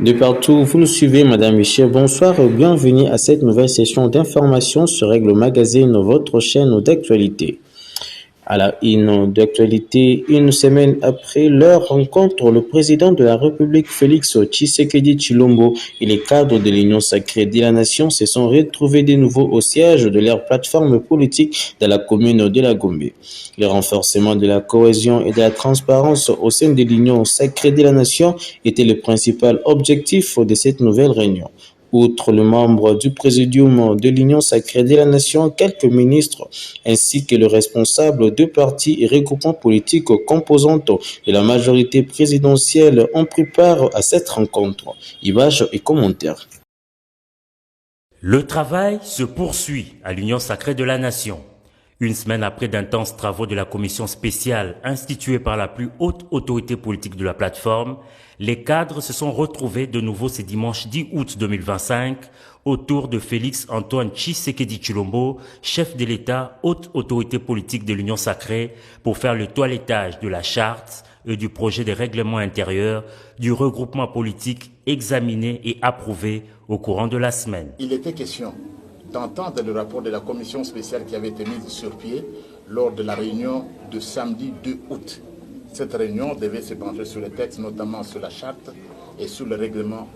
De partout où vous nous suivez, Madame Michel, bonsoir et bienvenue à cette nouvelle session d'information sur Règle Magazine, votre chaîne d'actualité. À la une d'actualité, une semaine après leur rencontre, le président de la République Félix Tshisekedi Tshilombo et les cadres de l'Union sacrée de la nation se sont retrouvés de nouveau au siège de leur plateforme politique dans la commune de la Gombe. Le renforcement de la cohésion et de la transparence au sein de l'Union sacrée de la nation était le principal objectif de cette nouvelle réunion. Outre le membre du présidium de l'Union sacrée de la nation, quelques ministres ainsi que le responsable de partis et regroupements politiques composantes de la majorité présidentielle ont pris part à cette rencontre. Images et commentaires. Le travail se poursuit à l'Union sacrée de la nation. Une semaine après d'intenses travaux de la commission spéciale instituée par la plus haute autorité politique de la plateforme, les cadres se sont retrouvés de nouveau ce dimanche 10 août 2025 autour de Félix Antoine Tshisekedi Tshilombo, chef de l'État, haute autorité politique de l'Union sacrée, pour faire le toilettage de la charte et du projet de règlement intérieur du regroupement politique examiné et approuvé au courant de la semaine. Il était question d'entendre le rapport de la commission spéciale qui avait été mise sur pied lors de la réunion de samedi 2 août. Cette réunion devait se pencher sur les textes, notamment sur la charte et sur le règlement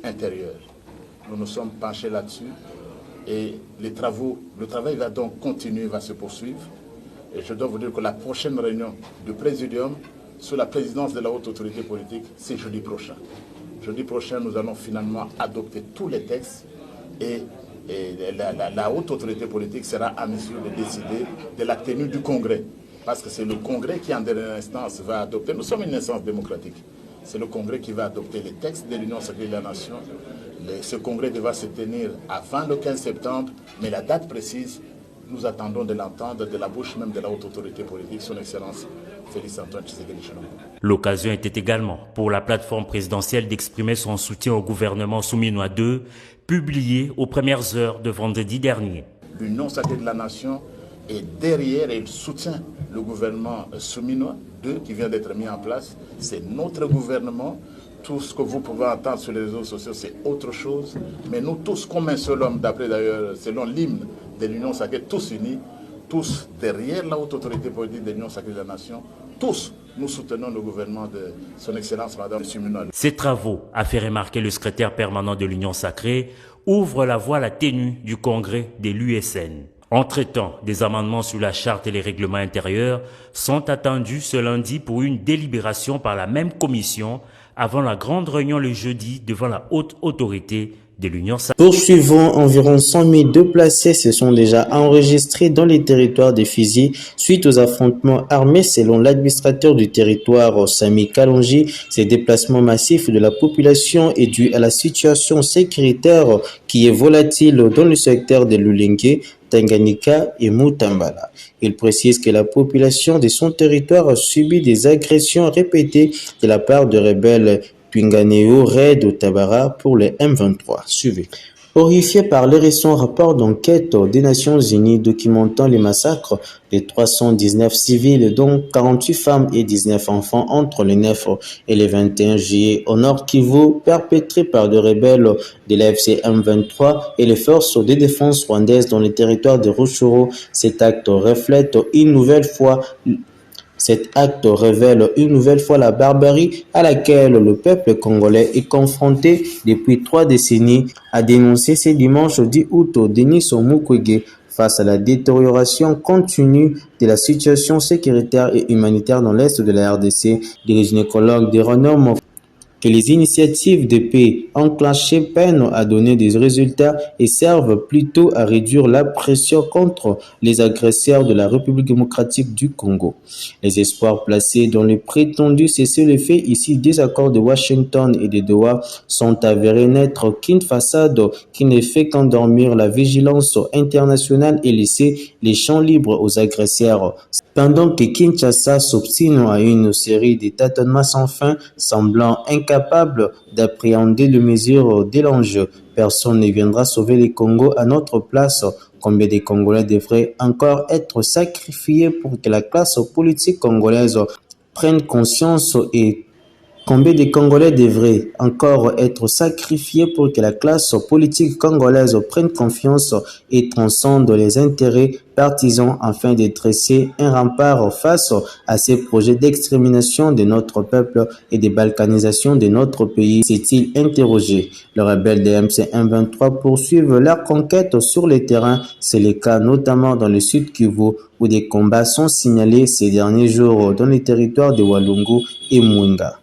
intérieur. Nous nous sommes penchés là-dessus et le travail va donc continuer, va se poursuivre. Et je dois vous dire que la prochaine réunion du Présidium, sous la présidence de la haute autorité politique, c'est jeudi prochain. Jeudi prochain, nous allons finalement adopter tous les textes et la haute autorité politique sera à mesure de décider de la tenue du Congrès. Parce que c'est le Congrès qui, en dernière instance, va adopter. Nous sommes une instance démocratique. C'est le Congrès qui va adopter les textes de l'Union sacrée de la nation. Ce Congrès devra se tenir avant le 15 septembre, mais la date précise, nous attendons de l'entendre de la bouche même de la haute autorité politique, son Excellence Félix Antoine Tshisekedi Tshilombo. L'occasion était également pour la plateforme présidentielle d'exprimer son soutien au gouvernement Souminois II, publié aux premières heures de vendredi dernier. L'Union sacrée de la nation est derrière et il soutient le gouvernement Souminois II qui vient d'être mis en place. C'est notre gouvernement. Tout ce que vous pouvez entendre sur les réseaux sociaux, c'est autre chose. Mais nous tous, comme un seul homme, d'après d'ailleurs, selon l'hymne de l'Union sacrée, tous unis, tous derrière la haute autorité politique de l'Union sacrée de la nation, tous nous soutenons le gouvernement de son Excellence Madame Souminois. Ces travaux, a fait remarquer le secrétaire permanent de l'Union sacrée, ouvrent la voie à la tenue du congrès de l'USN. Entre-temps, des amendements sur la charte et les règlements intérieurs sont attendus ce lundi pour une délibération par la même commission avant la grande réunion le jeudi devant la haute autorité de l'Union sacrée. Poursuivons, environ 100 000 déplacés se sont déjà enregistrés dans les territoires de Fizi suite aux affrontements armés selon l'administrateur du territoire Sami Kalonji. Ces déplacements massifs de la population est dû à la situation sécuritaire qui est volatile dans le secteur de Lulingue, Tanganyika et Mutambala. Il précise que la population de son territoire a subi des agressions répétées de la part de rebelles Twinganeo, Red ou Tabara pour les M23. Suivez. Horrifié par les récents rapports d'enquête des Nations Unies documentant les massacres de 319 civils, dont 48 femmes et 19 enfants entre le 9 et le 21 juillet au Nord Kivu, perpétrés par des rebelles de l'AFC M23 et les forces de défense rwandaises dans le territoire de Rutshuru, cet acte reflète une nouvelle fois Cet acte révèle une nouvelle fois la barbarie à laquelle le peuple congolais est confronté depuis 3 décennies, a dénoncé ce dimanche 10 août Denis Mukwege face à la détérioration continue de la situation sécuritaire et humanitaire dans l'est de la RDC. Les gynécologues de renom que les initiatives de paix enclenchées peinent à donner des résultats et servent plutôt à réduire la pression contre les agresseurs de la République démocratique du Congo. Les espoirs placés dans le prétendu cessez-le-feu ici des accords de Washington et de Doha sont avérés n'être qu'une façade qui ne fait qu'endormir la vigilance internationale et laisser les champs libres aux agresseurs. Pendant que Kinshasa s'obstine à une série de tâtonnements sans fin, semblant incapable d'appréhender les mesures de l'enjeu, personne ne viendra sauver le Congo à notre place. Combien de Congolais devraient encore être sacrifiés pour que la classe politique congolaise prenne conscience et Combien de Congolais devraient encore être sacrifiés pour que la classe politique congolaise prenne confiance et transcende les intérêts partisans afin de dresser un rempart face à ces projets d'extermination de notre peuple et de balkanisation de notre pays, s'est-il interrogé. Les rebelles de MC-123 poursuivent leur conquête sur les terrains. C'est le cas notamment dans le sud Kivu où des combats sont signalés ces derniers jours dans les territoires de Walungu et Mwenga.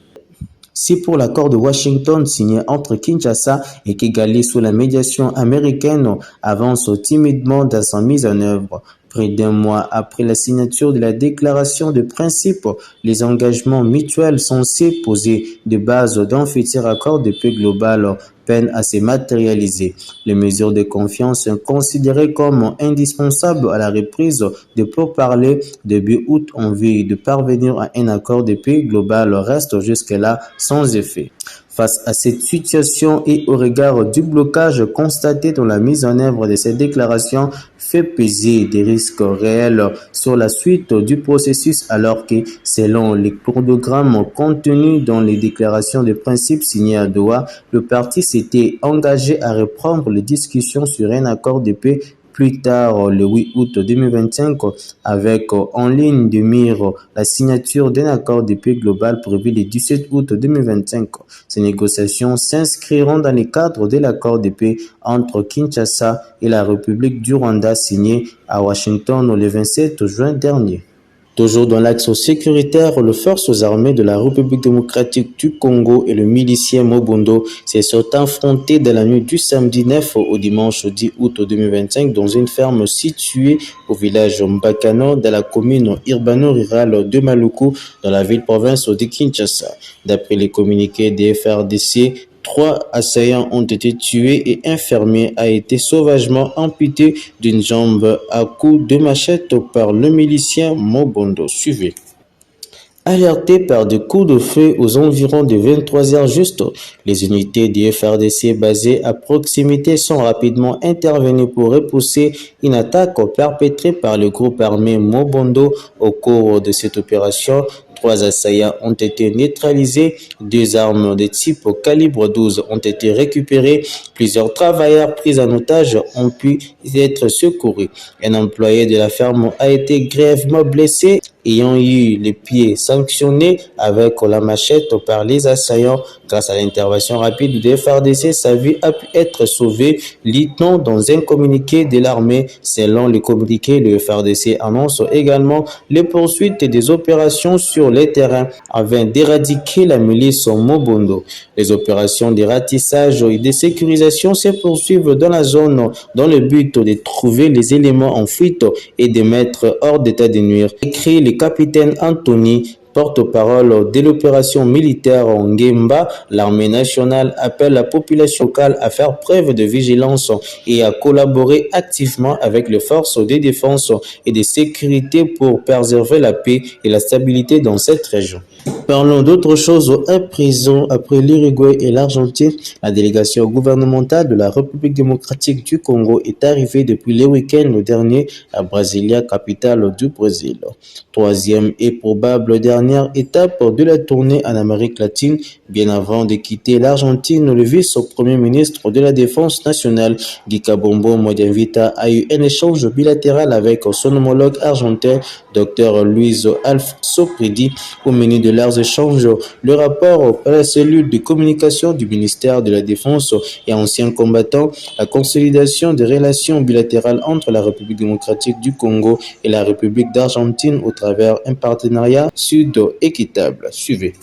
Si pour l'accord de Washington signé entre Kinshasa et Kigali sous la médiation américaine avance timidement dans sa mise en œuvre, près d'un mois après la signature de la déclaration de principe, les engagements mutuels censés poser de base d'un futur accord de paix global peinent à se matérialiser. Les mesures de confiance considérées comme indispensables à la reprise de pourparlers début août en vue de parvenir à un accord de paix global restent jusque-là sans effet. Face à cette situation et au regard du blocage constaté dans la mise en œuvre de cette déclaration, fait peser des risques réels sur la suite du processus alors que, selon les chronogrammes contenus dans les déclarations de principe signées à Doha, le parti s'était engagé à reprendre les discussions sur un accord de paix plus tard, le 8 août 2025, avec en ligne de mire la signature d'un accord de paix global prévu le 17 août 2025. Ces négociations s'inscriront dans le cadre de l'accord de paix entre Kinshasa et la République du Rwanda signé à Washington le 27 juin dernier. Toujours dans l'axe sécuritaire, les forces armées de la République démocratique du Congo et le milicien Mobondo se sont affrontés dans la nuit du samedi 9 au dimanche 10 août 2025 dans une ferme située au village Mbakano dans la commune urbano-rurale de Maluku dans la ville-province de Kinshasa. D'après les communiqués des FARDC, 3 assaillants ont été tués et un fermier a été sauvagement amputé d'une jambe à coups de machette par le milicien Mobondo. Suivez. Alertés par des coups de feu aux environs de 23h juste, les unités du FARDC basées à proximité sont rapidement intervenues pour repousser une attaque perpétrée par le groupe armé Mobondo. Au cours de cette opération, 3 assaillants ont été neutralisés, 2 armes de type calibre 12 ont été récupérées, plusieurs travailleurs pris en otage ont pu être secourus. Un employé de la ferme a été grièvement blessé, ayant eu les pieds sanctionnés avec la machette par les assaillants. Grâce à l'intervention rapide des FARDC, sa vie a pu être sauvée, lit-on dans un communiqué de l'armée. Selon le communiqué, le FARDC annonce également les poursuites des opérations sur les terrains afin d'éradiquer la milice Mobondo. Les opérations de ratissage et de sécurisation se poursuivent dans la zone dans le but de trouver les éléments en fuite et de mettre hors d'état de nuire, écrit le capitaine Anthony, porte-parole de l'opération militaire en Ngemba. L'armée nationale appelle la population locale à faire preuve de vigilance et à collaborer activement avec les forces de défense et de sécurité pour préserver la paix et la stabilité dans cette région. Parlons d'autre chose. À présent, après l'Uruguay et l'Argentine, la délégation gouvernementale de la République démocratique du Congo est arrivée depuis le week-end dernier à Brasilia, capitale du Brésil. Troisième et probable dernière étape de la tournée en Amérique latine. Bien avant de quitter l'Argentine, le vice-premier ministre de la Défense nationale, Guy Kabombo Modianvita, a eu un échange bilatéral avec son homologue argentin, Dr Luis Alfonso Pridi. Au menu de leurs échanges, le rapport à la cellule de communication du ministère de la Défense et anciens combattants, la consolidation des relations bilatérales entre la République démocratique du Congo et la République d'Argentine au travers un partenariat sud-équitable. Suivez.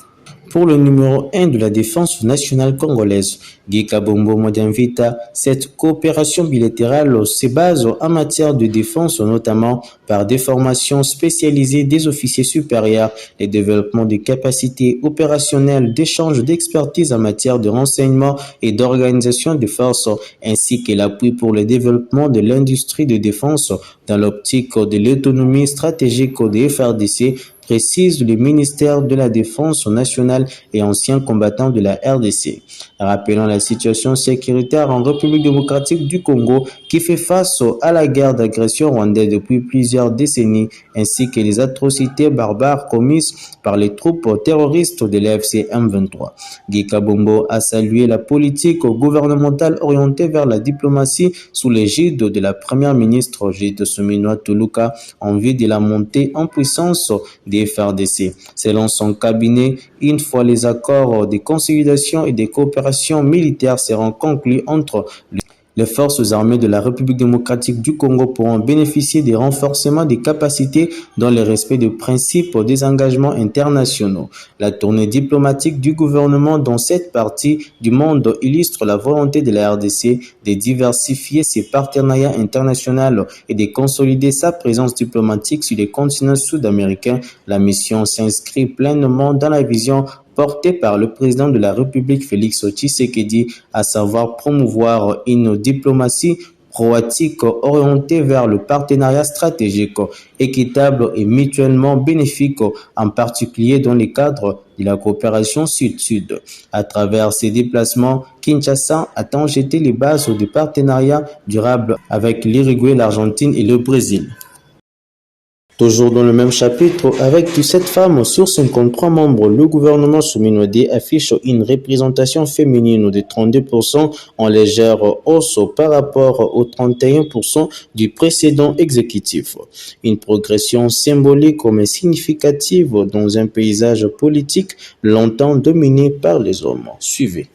Pour le numéro 1 de la défense nationale congolaise, Guy Kabombo Modianvita, cette coopération bilatérale se base en matière de défense, notamment par des formations spécialisées des officiers supérieurs, le développement des capacités opérationnelles, d'échange d'expertise en matière de renseignement et d'organisation des forces, ainsi que l'appui pour le développement de l'industrie de défense dans l'optique de l'autonomie stratégique des FARDC, précise le ministère de la Défense nationale et ancien combattant de la RDC. Rappelant la situation sécuritaire en République démocratique du Congo qui fait face à la guerre d'agression rwandaise depuis plusieurs décennies ainsi que les atrocités barbares commises par les troupes terroristes de l'AFC M23. Guy Kabombo a salué la politique gouvernementale orientée vers la diplomatie sous l'égide de la première ministre Judith Suminwa Tuluka en vue de la montée en puissance des FARDC. Selon son cabinet, une fois les accords de consolidation et de coopération militaire seront conclus entre les forces armées de la République démocratique du Congo pourront bénéficier des renforcements des capacités dans le respect des principes des engagements internationaux. La tournée diplomatique du gouvernement dans cette partie du monde illustre la volonté de la RDC de diversifier ses partenariats internationaux et de consolider sa présence diplomatique sur les continents sud-américains. La mission s'inscrit pleinement dans la vision porté par le président de la République Félix Tshisekedi, à savoir promouvoir une diplomatie proactive orientée vers le partenariat stratégique, équitable et mutuellement bénéfique, en particulier dans le cadre de la coopération sud-sud. À travers ces déplacements, Kinshasa attend jeter les bases du partenariat durable avec l'Uruguay, l'Argentine et le Brésil. Toujours dans le même chapitre, avec 17 femmes sur 53 membres, le gouvernement souminois affiche une représentation féminine de 32% en légère hausse par rapport aux 31% du précédent exécutif. Une progression symbolique mais significative dans un paysage politique longtemps dominé par les hommes. Suivez.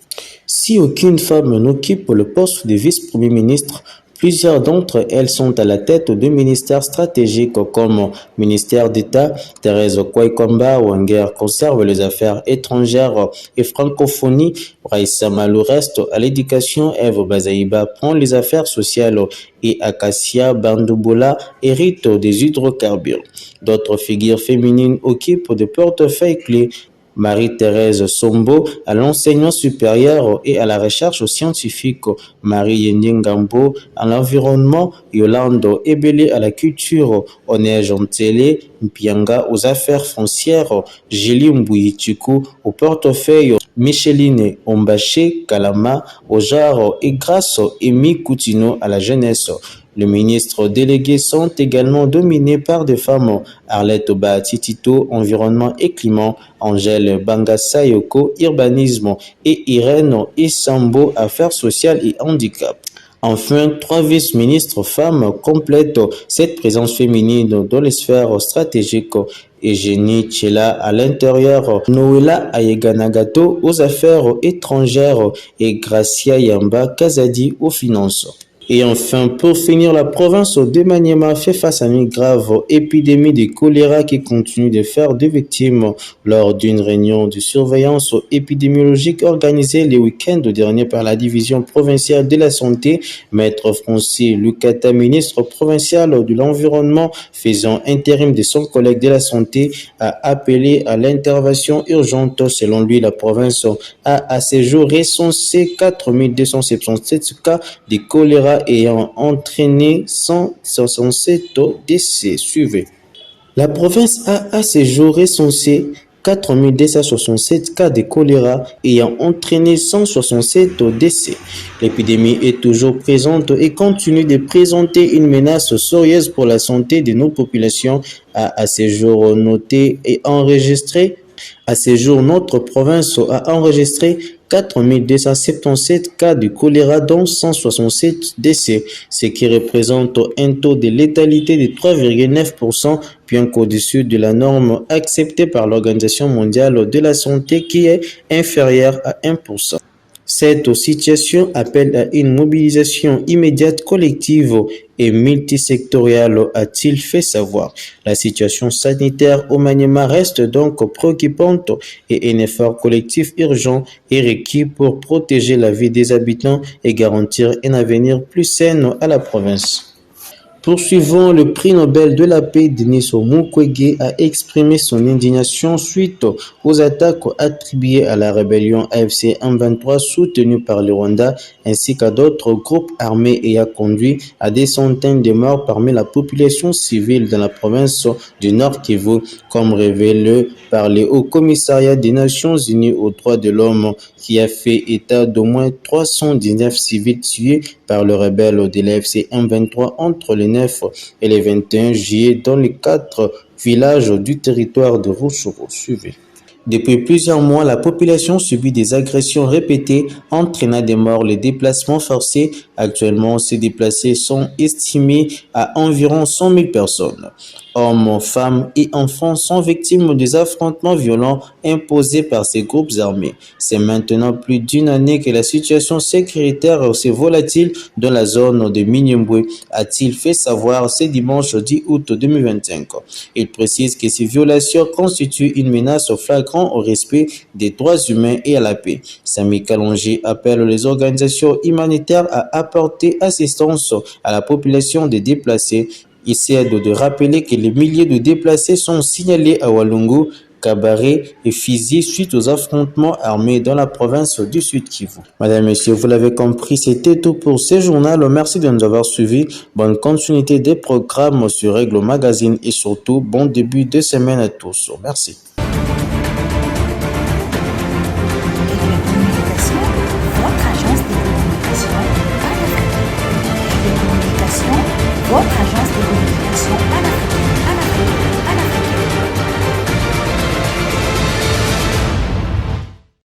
Si aucune femme n'occupe le poste de vice-premier ministre, plusieurs d'entre elles sont à la tête de ministères stratégiques comme ministère d'État. Thérèse Kwaikomba Wanger conserve les affaires étrangères et francophonie. Raissa Malou reste à l'éducation. Eve Bazaïba prend les affaires sociales et Acacia Bandouboula hérite des hydrocarbures. D'autres figures féminines occupent des portefeuilles clés. Marie-Thérèse Sombo à l'enseignement supérieur et à la recherche scientifique, Marie Yendengambo à l'environnement, Yolande Ebele à la culture, Onej Ntele Mpianga aux affaires foncières, Julie Mbuyichiku au portefeuille, Micheline Ombaché Kalama au genre et grâce Emi Koutino à la jeunesse. Les ministres délégués sont également dominés par des femmes. Arlette Baatitito, environnement et climat, Angèle Bangassayoko, urbanisme et Irène Issambo, affaires sociales et handicap. Enfin, 3 vice-ministres femmes complètent cette présence féminine dans les sphères stratégiques. Eugénie Tchela à l'intérieur, Noëlla Ayeganagato aux affaires étrangères et Gracia Yamba Kazadi aux finances. Et enfin, pour finir, la province de Maniema fait face à une grave épidémie de choléra qui continue de faire des victimes. Lors d'une réunion de surveillance épidémiologique organisée le week-end dernier par la division provinciale de la santé, Maître Francis Lucata, ministre provincial de l'environnement, faisant intérim de son collègue de la santé, a appelé à l'intervention urgente. Selon lui, la province a à ce jour recensé 4277 cas de choléra ayant entraîné 167 décès. Suivez. La province a à ce jour recensé 4267 cas de choléra ayant entraîné 167 décès. L'épidémie est toujours présente et continue de présenter une menace sérieuse pour la santé de nos populations, a à ce jour noté et enregistré. À ce jour, notre province a enregistré 4277 cas de choléra, dont 167 décès, ce qui représente un taux de létalité de 3,9%, bien qu'au-dessus de la norme acceptée par l'Organisation mondiale de la santé qui est inférieure à 1%. Cette situation appelle à une mobilisation immédiate, collective et multisectorielle, a-t-il fait savoir. La situation sanitaire au Maniema reste donc préoccupante et un effort collectif urgent est requis pour protéger la vie des habitants et garantir un avenir plus sain à la province. Poursuivant, le prix Nobel de la paix Denis Mukwege a exprimé son indignation suite aux attaques attribuées à la rébellion AFC M23 soutenue par le Rwanda ainsi qu'à d'autres groupes armés et a conduit à des centaines de morts parmi la population civile dans la province du Nord Kivu, comme révélé par le Haut Commissariat des Nations Unies aux droits de l'homme qui a fait état d'au moins 319 civils tués par le rebelle de l'AFC M23 entre le 9 et le 21 juillet dans les 4 villages du territoire de Rutshuru. Suivez. Depuis plusieurs mois, la population subit des agressions répétées, entraînant des morts, les déplacements forcés. Actuellement, ces déplacés sont estimés à environ 100 000 personnes. Hommes, femmes et enfants sont victimes des affrontements violents imposés par ces groupes armés. C'est maintenant plus d'une année que la situation sécuritaire est aussi volatile dans la zone de Minembwe, a-t-il fait savoir ce dimanche 10 août 2025. Il précise que ces violations constituent une menace flagrante au respect des droits humains et à la paix. Sami Kalonji appelle les organisations humanitaires à apporter assistance à la population des déplacés. Il s'aide de rappeler que les milliers de déplacés sont signalés à Walungu, Kabare et Fizi suite aux affrontements armés dans la province du Sud Kivu. Madame, Messieurs, vous l'avez compris, c'était tout pour ce journal. Merci de nous avoir suivis. Bonne continuité des programmes sur Règle Magazine et surtout, bon début de semaine à tous. Merci. Votre agence de communication